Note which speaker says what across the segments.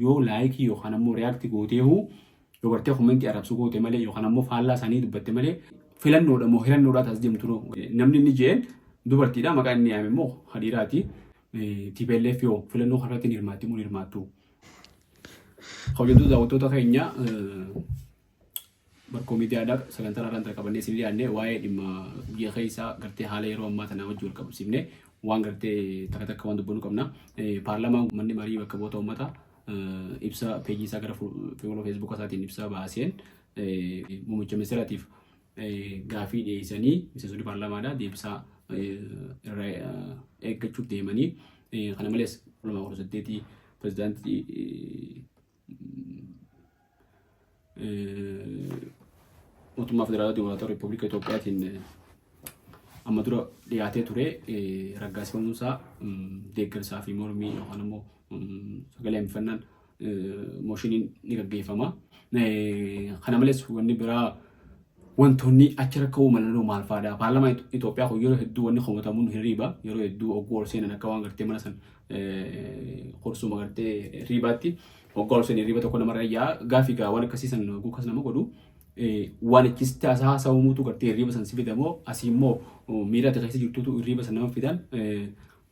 Speaker 1: yoo laayikii yookaan ammoo reaaktii gootee yoo gartee komentii arrabsu goote malee yookaan ammoo faallaa isaanii dubbatte malee filannoodha moo hirannoodhaa taas deemtu namni inni jeen dubartiidha maqaan inni yaame immoo hadiiraati TPLF yoo filannoo kanarratti ni hirmaatti moo hirmaattu. Hojjettoota daawwattoota keenya barkoo miidiyaadhaa sagantaa irraan qabannee isin dhiyaannee waa'ee dhimma biyya keessaa gartee haala yeroo ammaa tanaa wajjin wal qabsiifnee waan gartee takka waan dubbannu qabna. Paarlaamaan manni marii bakka bu'oota uummataa ibsa peejii isaa gara fuula feesbuuka isaatiin ibsa baaseen muummicha ministeeraatiif gaafii dhiyeessanii miseensonni paarlaamaadhaa deebisaa eeggachuuf deemanii kana malees 2018 pirezidaantii mootummaa federaalaa Dimokiraataa Riippubilika Itoophiyaatiin amma dura dhiyaatee ture raggaasifamuunsaa deeggarsaa fi mormii yookaan immoo sagalee hanbifannaan mooshiiniin ni gaggeeffama. Kana malees wanni biraa wantoonni achi rakkoo malaloo maal fa'aadha. Paarlaamaan Itoophiyaa kun yeroo hedduu wanni komatamuun hirriiba. Yeroo hedduu ogguu ol seenan akka waan gartee mana san qorsuma gartee riibaatti ogguu ol seenan hirriiba tokko namarra yaa gaafii gaa waan akkasiisan ogguu kas nama godhu waan achitti asaa saawumuutu gartee hirriiba san si fidamoo asii immoo miira keessa jirtuutu hirriiba san nama fidan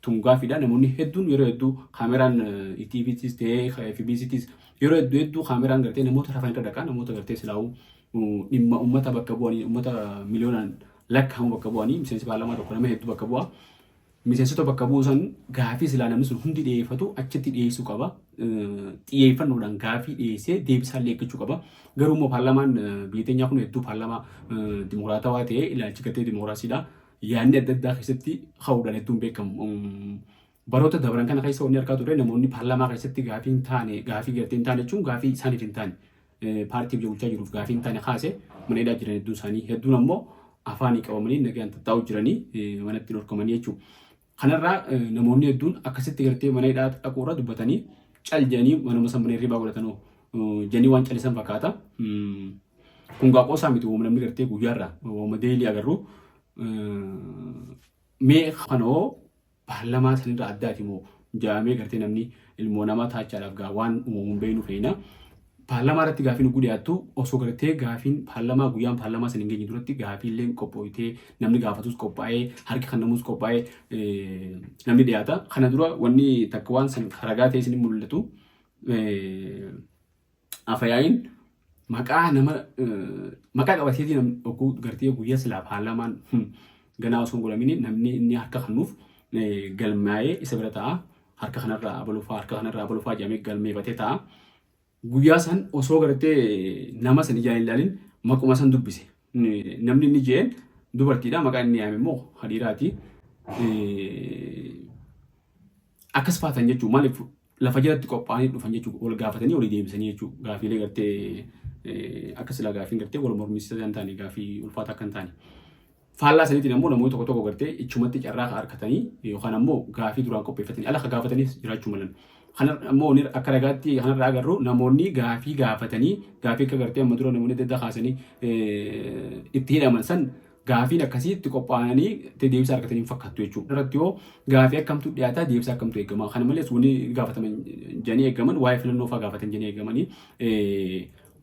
Speaker 1: tungaafiidha. Namoonni hedduun yeroo hedduu kaameraan ETVtis ta'ee FBCtis yeroo hedduu kaameraan gartee namoota rafan irra dhaqaa namoota gartee silaa'uu dhimma uummata bakka bu'anii uummata miliyoonaan lakkaa'amu bakka bu'anii miseensi paarlaamaa tokko nama hedduu bakka bu'a. Miseensota bakka bu'u san gaafii silaa namni sun hundi dhiyeeffatu achitti dhiyeessuu qaba. Xiyyeeffannoodhaan gaafii dhiyeessee deebisaa illee eeggachuu qaba. Garuu immoo paarlaamaan biyya teenyaa kun hedduu paarlaamaa dimokiraatawaa ta'ee ilaalchi gartee dimokiraasiidha. Yaadni adda addaa keessatti hawuudhaan hedduun beekamu. Baroota dabran kana keessa wanni argaa turre namoonni paarlaamaa keessatti gaafii hin taane gaafii gartee hin taane jechuun gaafii isaaniif hin taane. Paartii biyya bulchaa jiruuf gaafii hin taane kaase mana hidhaa jiran hedduun isaanii hedduun ammoo afaanii qabamanii nagaan tattaa'u jiranii manatti dhorkamanii jechuudha. Kanarraa namoonni hedduun akkasitti gartee mana hidhaa dhaquurra dubbatanii cal jedhanii manuma san mana hirribaa godhatanoo jedhanii waan calisan fakkaata. Kun gaaqoosaa miti wooma namni gartee guyyaarraa wooma deelii agarru mee kanoo paarlaamaa sanirraa addaati moo jaamee gartee namni ilmoo namaa taachaadhaaf gaa waan uumamuun beeknu feena. Paarlaamaa irratti gaafiin dhuguu dhiyaattu osoo gartee gaafiin paarlaamaa guyyaan paarlaamaa san hin geenye duratti gaafiillee qophooytee namni gaafatus qophaa'ee harki kan namus qophaa'ee namni dhiyaata. Kana dura wanni takka waan san ragaa ta'e isin mul'atu afayaayin maqaa nama maqaa qabateetiin oguu gartee guyyaa silaa paarlaamaan ganaa osoo hin godhamin namni inni harka kennuuf galmaa'ee isa bira ta'a. Harka kanarraa abalufaa jedhamee galmeeffatee ta'a. Guyyaa san osoo gartee nama san ijaan ilaalin maquma san dubbise. Namni inni jeen dubartiidha maqaan inni yaame immoo hadiiraati. Akkas faatan jechuun maaliif lafa jalatti qophaa'anii dhufan jechuun wal gaafatanii walii deebisanii jechuun gaafiilee gartee akka silaa gaafiin gartee wal mormisiisaa hin taane gaafii ulfaataa akka hin taane. Faallaa saniitiin ammoo namoonni tokko tokko gartee ichumatti carraa harkatanii yookaan ammoo gaafii duraan qopheeffatanii ala gaafataniif jiraachuu malan. Kana ammoo akka ragaatti kanarraa agarru namoonni gaafii gaafatanii gaafii akka gartee amma dura namoonni adda kaasanii itti hidhaman san gaafiin akkasii itti qophaa'anii deebisa argatanii fakkaattu jechuudha. Irratti yoo gaafii akkamtu dhiyaataa deebisa akkamtu eegama. Kana malees wanni gaafataman janii eegaman waa'ee filannoo fa'aa gaafatan janii eegamanii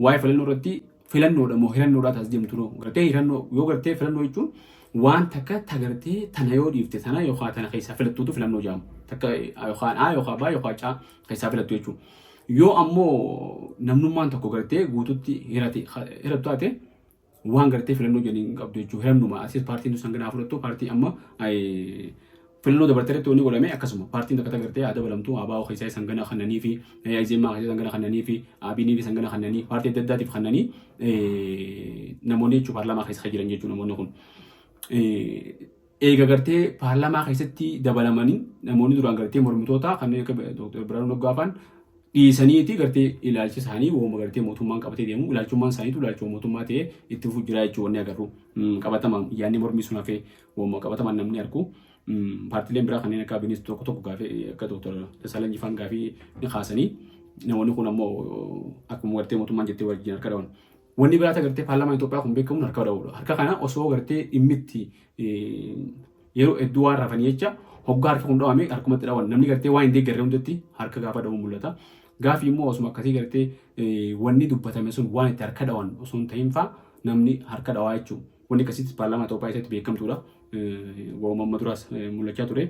Speaker 1: waa'ee filannoo irratti filannoodha moo hirannoodhaa taas deemtu gartee hirannoo yoo gartee filannoo jechuun waan takka tagartee tana yoo dhiifte tana yookaan tana keessaa filattuutu filannoo jedhama. Takka yookaan A yookaan B yookaan C keessaa filattu jechuudha. Yoo ammoo namnummaan tokko gartee guututti hirattu taate waan gartee filannoo jedhanii qabdu jechuudha. Hirannuma asis paartiin sun ganaa fudhattu paartii amma filannoo dabarteetti wanni godhame akkasuma paartiin takka gartee haa dabalamtu ABO keessaa isaan ganaa kannanii fi AZM keessaa isaan ganaa kannanii fi ABN fi isaan ganaa kannanii paartii adda addaatiif kannanii namoonni jechuudha paarlaamaa keessa jiran jechuudha namoonni kun. Eega gartee paarlaamaa keessatti dabalamanii namoonni duraan gartee mormitoota kanneen akka Dr. Biraanuu Naggaafaan dhiisaniiti gartee ilaalchi isaanii wooma gartee mootummaan qabatee deemu ilaalchummaan isaaniitu ilaalchuma mootummaa ta'ee itti fufuu jira jechuudha wanni agarru. Qabatamaan yaadni mormii sun hafee wooma qabatamaan namni argu. Paartiileen biraa kanneen akka ABNs tokko tokko gaafii akka Dr. Dassaalany Faan gaafii ni kaasanii namoonni kun ammoo akkuma gartee mootummaan jettee wajjin harka dhawan. Wanni biraa gartee paarlaamaan Itoophiyaa kun beekamuun harka dha'uudha. Harka kana osoo gartee dhimmitti yeroo hedduu waan rafanii jecha hoggaa harka kun dhawame harkumatti dhawan namni gartee waan hin deeggarre hundatti harka gaafa dhawu mul'ata. Gaafii immoo osuma akkasii gartee wanni dubbatame sun waan itti harka dhawan osoo hin ta'in fa'aa namni harka dhawaa jechuudha. Wanni akkasitti paarlaamaa Itoophiyaa keessatti beekamtuudha. Waamamma duraas mul'achaa ture.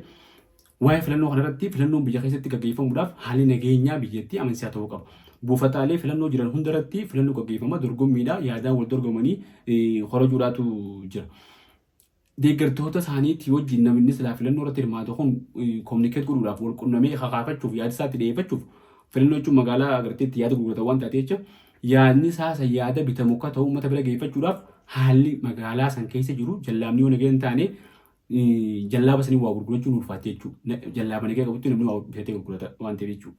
Speaker 1: Waa'ee filannoo kanarratti filannoon biyya keessatti gaggeeffamuudhaaf haalli nageenyaa biyyattii amansiisaa ta'uu qaba. Buufataalee filannoo jiran hundarratti filannoo gaggeeffama dorgommiidha yaadaan wal dorgomanii horajuudhaatu jira. Deeggartoota isaaniitti wajjin namni silaa filannoo irratti hirmaatu kun kominikeet godhuudhaaf wal qunnamee kakaafachuuf yaada isaatti dhiyeeffachuuf filannoo jechuun magaalaa agarteetti yaada gurguratan waan taatee jecha yaadni isaa yaada bitamu akka ta'u uummata bira geeffachuudhaaf haalli magaalaa san keessa jiru jallaabni yoo nageen taane jallaaba sanii waa gurgurachuun ulfaate jechuudha. Jallaaba nagee qabutti namni waa bitatee gurgurata waan ta'eef jechuudha.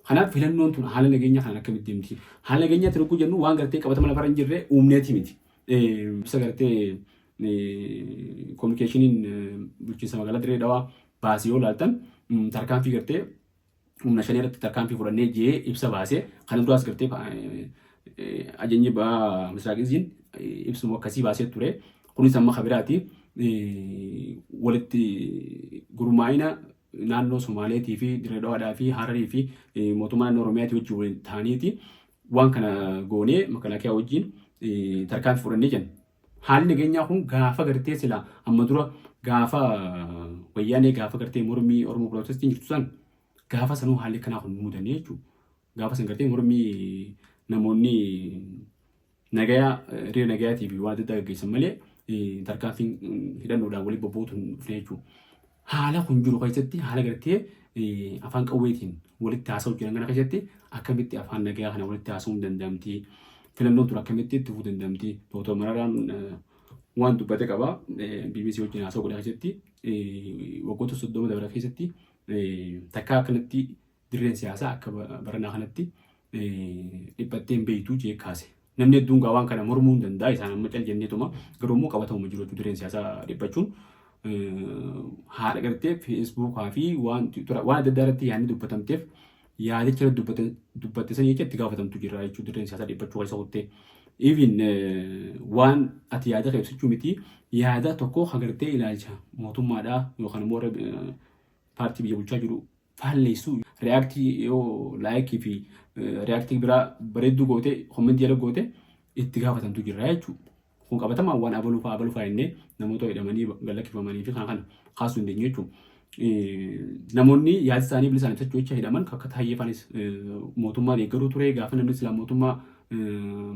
Speaker 1: Kanaaf filannoon tun haala nageenya kanaan akkamitti deemti? Haala nageenyaatti dhuguu jennu waan gartee qabatama lafarra hin jirre uumneeti miti. Ibsa gartee kominikeeshiniin bulchiinsa magaalaa Dirree Dhawaa baasee yoo laaltan tarkaanfii gartee humna shanii irratti tarkaanfii fudhannee jee ibsa baasee kana duraas gartee ajajni ba'aa Misraaqiziin ibsuma akkasii baasee ture. Kunis amma kabiraati walitti gurmaa'ina naannoo Somaaleetii fi Dirree Dhawaadhaa fi Hararii fi mootummaa naannoo Oromiyaatii wajjin waliin ta'aniiti waan kana goonee makalaakiyaa wajjin tarkaanfii fudhannee jenna. Haalli nageenyaa kun gaafa gartee sila amma dura gaafa wayyaanee gaafa gartee mormii Oromoo Pirootestiin jirtu san gaafa sanuu haalli kanaa kun mudanii jechuudha. Gaafa san gartee mormii namoonni nagayaa hiriira nagayaatii fi waan adda addaa gaggeessan malee tarkaanfiin hidhannoodhaan waliin bobba'uutu hin dhufne jechuudha. Haala kun jiru keessatti haala gartee afaan qawweetiin walitti haasa'u jiran kana keessatti akkamitti afaan nagayaa kana walitti haasa'uu danda'amti? Filannoon tun akkamitti itti fufuu danda'amti? Dooktar Mararaan waan dubbate qaba. BBC wajjin haasa'u godha keessatti waggoota 30 dabala keessatti takka akkanatti dirreen siyaasaa akka baranaa kanatti dhiphattee hin beektu jee kaase. Namni hedduun waan kana mormuu hin danda'a. Isaan amma cal jenneetuma garuu immoo qabatamuma jiru dirreen siyaasaa dhiphachuun haala gartee feesbuukaa fi waan adda addaa irratti yaadni dubbatamteef yaadicha dubbatte sanii jecha itti gaafatamtu jira jechuudha dirreen siyaasaa dhiphachuu keessa kuttee. Even waan ati yaada ibsachuu miti yaada tokko hagartee ilaalcha mootummaadhaa yookaan immoo paartii biyya bulchaa jiru faalleessuu reaaktii yoo laayikii fi reaaktii biraa bareedduu goote koomentii jala goote itti gaafatamtu jira jechuudha. Kun qabatamaa waan abaluu innee namoota hidhamanii gallakkifamanii fi kana kaasuu hin dandeenyu jechuudha. Namoonni yaada isaanii bilisaan ibsachuu jecha hidhaman akka taayyeefaanis mootummaa deeggaruu ture gaafa namni silaa mootummaa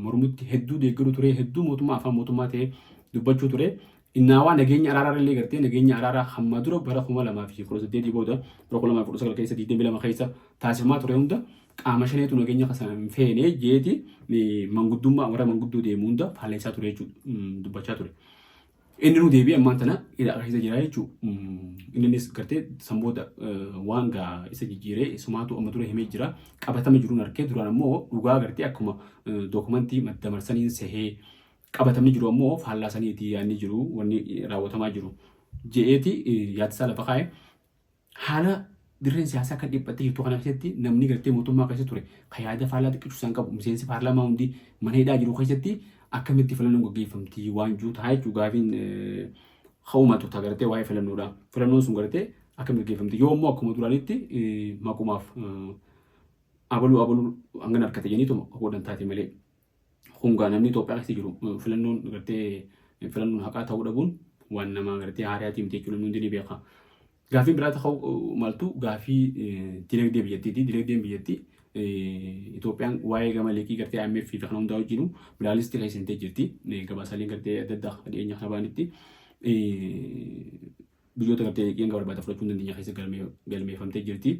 Speaker 1: mormutti hedduu deeggaruu ture hedduu mootummaa afaan mootummaa ta'ee dubbachuu ture. Innaawaa nageenya araaraa illee gartee nageenya araaraa hamma dura bara 2018 booda bara 2019 keessa 22 keessa taasifamaa ture hunda qaama shaneetu nageenya kasaan feenee jeeti manguddummaa warra manguddoo deemu hunda faalleessaa ture jechuudha dubbachaa ture. Inni nu deebi'ee ammaan tana hidhaa keessa jira jechuudha. Innis gartee sanboota waan gaa isa jijjiiree sumaatu amma dura himee jira qabatama jiruun harkee duraan ammoo dhugaa gartee akkuma dookumentii madda marsaniin sehee qabatamni jiru ammoo faallaa saniitii yaadni jiru wanni raawwatamaa jiru je'eeti yaadsaa lafa kaa'e haala dirreen siyaasaa kan dhiphattee jirtu kana keessatti namni gartee mootummaa keessa ture kan yaada faallaa xiqqeessuu isaan qabu miseensi paarlaamaa hundi mana hidhaa jiru keessatti akkamitti filannoon gaggeeffamti waan jiru taa'ee jechuu gaafiin ha'umatu ta'a gartee waa'ee filannoodha. Filannoon sun gartee akkamitti gaggeeffamti yoo ammoo akkuma duraanitti maqumaaf abaluu hangan harkate jeniituma godhan taate malee. Kungaa namni Itoophiyaa keessa jiru filannoon gartee filannoon haqaa ta'uu dhabuun waan nama gartee haariyaati miti jechuudha namni hundi ni beeka. Gaafii biraa ta'uu maltu gaafii dinagdee biyyattiiti. Dinagdeen biyyattii Itoophiyaan waa'ee gama liqii gartee IMF fi kana hundaa wajjinu bilaalistii keessatti jirti. Gabaasaaleen gartee adda addaa dhiyeenya kana baanitti biyyoota gartee liqiin barbaada fudhachuu hin dandeenye keessa galmeeffamtee jirti.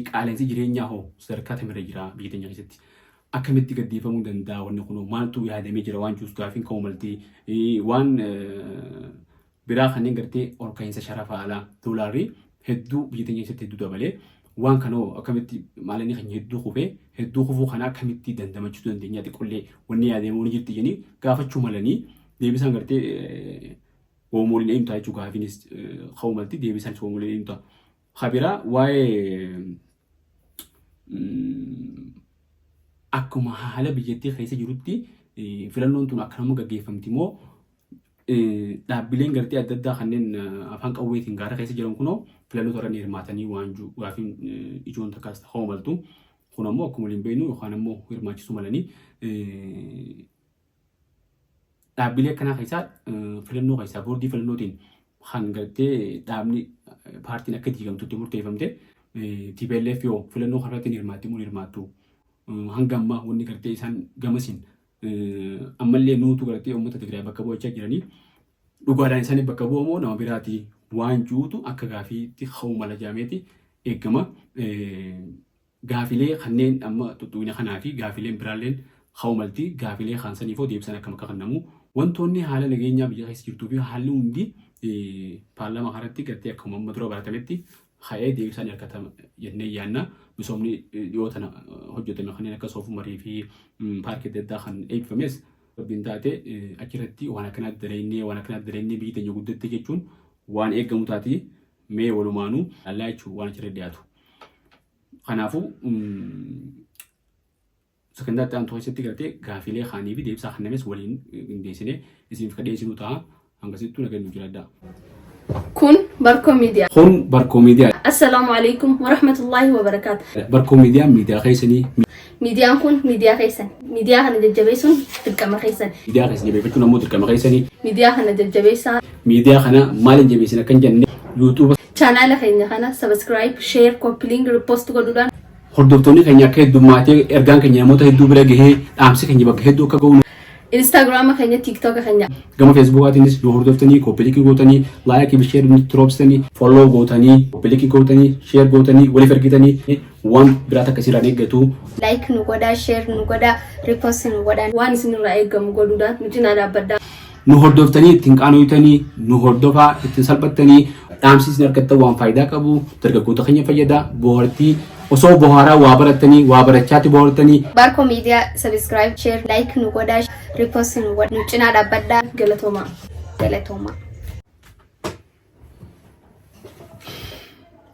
Speaker 1: Qaala'insi jireenyaa hoo sadarkaa tamirra jira biyya teenya keessatti. Akkamitti gadhiifamuu danda'a wanni kun maaltu yaadamee jira waan jiruus gaafiin ka'uu malti waan biraa kanneen gartee ol ka'iinsa sharafa alaa doolaarrii hedduu biyya teenya keessatti hedduu dabalee waan kanoo akkamitti maalinni keenya hedduu kufuu kana akkamitti dandamachuu dandeenya xiqqollee wanni yaadamuu ni jirti jedhanii gaafachuu malanii deebisaan gartee oomooliin eemtaa jechuu gaafiinis ka'uu malti deebisaan oomooliin eemtaa. Habiraa waa'ee akkuma haala biyyattii keessa jirutti filannoon tun akka nama gaggeeffamti moo dhaabbileen gartee adda addaa kanneen afaan qawweetiin gaara keessa jiran kunoo filannoota irra hirmaatanii waan gaafiin ijoon takkaas ta'uu maltu Kun ammoo akkuma waliin beeknu yookaan ammoo hirmaachisuu malanii dhaabbilee akkanaa keessaa filannoo keessaa boordii filannootiin hangattee dhaabni paartiin akka diigamtutti murteeffamte TPLF yoo filannoo kanarratti hirmaatti mun hirmaattu hanga ammaa wanni gartee isaan gamasiin ammallee nuutu gartee uummata Tigraay bakka bu'achaa jiranii dhugaadhaan isaanii bakka bu'amoo nama biraati waan juutu akka gaafiitti ha'u mala jaameeti eegama gaafilee kanneen amma tuttuqina kanaa fi gaafileen biraalleen ha'u malti gaafilee kaansaniifoo deebisan akkam akka kennamu wantoonni haala nageenyaa biyya keessa jirtuu fi haalli hundi paarlaamaa kanatti gartee akkuma amma dura baratametti hay'ee deebisanii harkatama jennee yaanna misoomni dhiyoo tana hojjetame kanneen akka soofumarii fi paarkii adda addaa kan eebbifames rabbiin taate achirratti waan akkanaatti daleennee biyyi teenya guddatte jechuun waan eeggamu taati mee walumaanuu allaa jechuun waan achirra dhiyaatu. Kanaafuu sagantaa itti aantu keessatti gartee gaafilee kaanii fi deebisaa kennames waliin qindeessinee isiniif kadheessinu ta'a hangasittuu nagaan nu jiraadha.
Speaker 2: Kun Barkoo Miidiyaa.
Speaker 1: Kun Barkoo Miidiyaa.
Speaker 2: Assalaamu alaikum wa rahmatullahi wa barakaatu.
Speaker 1: Barkoo Miidiyaa miidiyaa keessanii.
Speaker 2: Miidiyaan kun miidiyaa keessan. Miidiyaa kana jajjabeessuun dirqama keessan.
Speaker 1: Miidiyaa keessan jabeeffachuun ammoo dirqama keessanii.
Speaker 2: Miidiyaa kana jajjabeessaa.
Speaker 1: Miidiyaa kana maaliin jabeessin akka hin jenne YouTube
Speaker 2: chaanaala keenya kana subscribe, share, copy link, repost godhuudhaan
Speaker 1: hordoftoonni keenya akka heddummaatee ergaan keenya namoota hedduu bira gahee dhaamsi keenya bakka hedduu akka ga'u
Speaker 2: Instagram keenya, TikTok keenya
Speaker 1: gama Facebookaatiinis yoo hordoftanii copy link gootanii like fi share troopsanii follow gootanii copy link gootanii share gootanii waliif ergitanii waan biraata akkasirraan eeggatu
Speaker 2: like nu godhaa, share nu godhaa, repost nu godhaa waan isinirraa eeggamu godhuudhaan nuti na dhaabbadhaa.
Speaker 1: Nu hordoftanii ittiin qaanoytanii nu hordofaa ittiin salphattanii dhaamsi isin argattan waan faayidaa qabu dargaggoota keenya fayyada bohaartii osoo bohaaraa waa barattanii waa barachaatti bohaartanii.
Speaker 2: Barkoo Miidiyaa subscribe, share, like nu godhaa, repost nu godhaa nu cinaa dhaabbadhaa. Galatoomaa.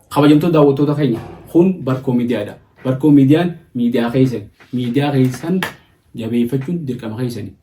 Speaker 1: Kabajamtoota daawwattoota keenya kun Barkoo Miidiyaadha. Barkoo Miidiyaan miidiyaa keessan jabeeffachuun dirqama keessani.